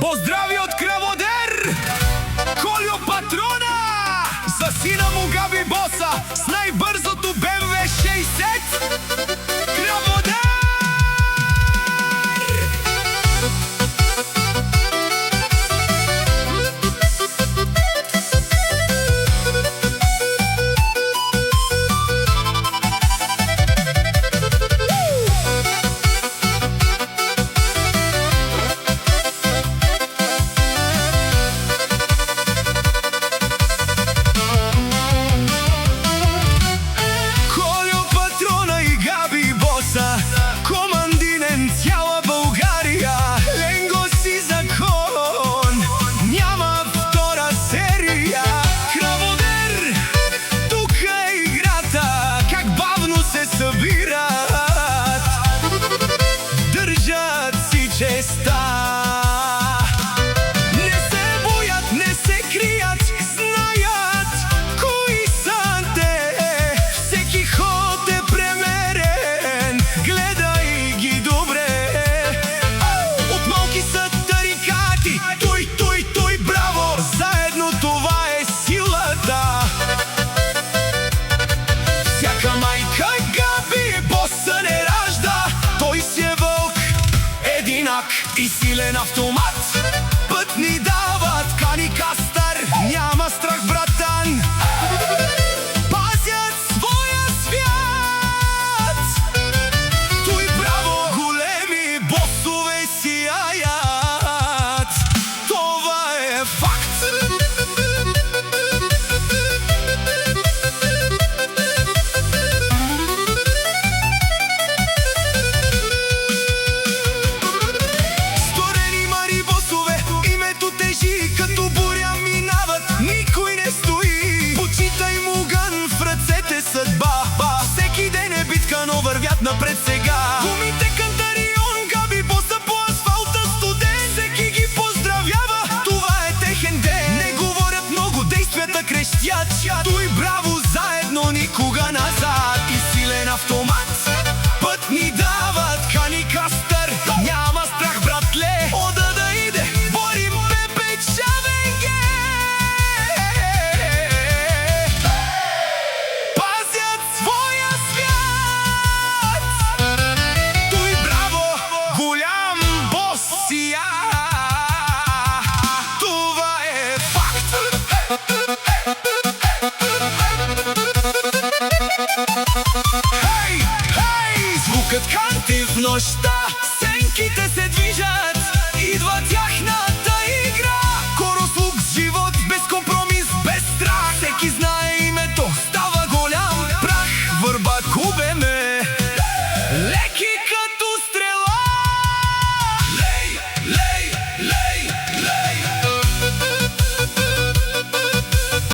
Поздрави от Кръводер! Кольо Патрона! За сина му Габи Боса с най-бързото BMW 60! Кръводер! Не се боят, не се крият, знаят кои са те. Всеки ход е премерен, гледай ги добре. От малки са тарикати, той, браво! Заедно това е силата. Всяка майка Габи Боса не ражда, той си е вълк, единак и силен автомат. Път ни дават кани Кастър, няма страх, братан. Пазят своя свят. Той браво, големи босове сияят. Това е факт. Като буря минават, никой не стои. Почитай му гън, в ръцете съдба. Всеки ден е битка, но вървят напред сега. Гумите Кантарион, Габи Боса по асфалта студен. Всеки ги поздравява, това е техен ден. Не говорят много, действията крещят. Той браво, заедно никога назад. И силен автомат, път ни дават кани Кастър. Няма страх, братле, ода да иде. Борим звукът канти в нощта, сенките се движат, идва тяхната игра. Корослук с живот, без компромис, без страх. Всеки знае името, става голям прах. Върба кубеме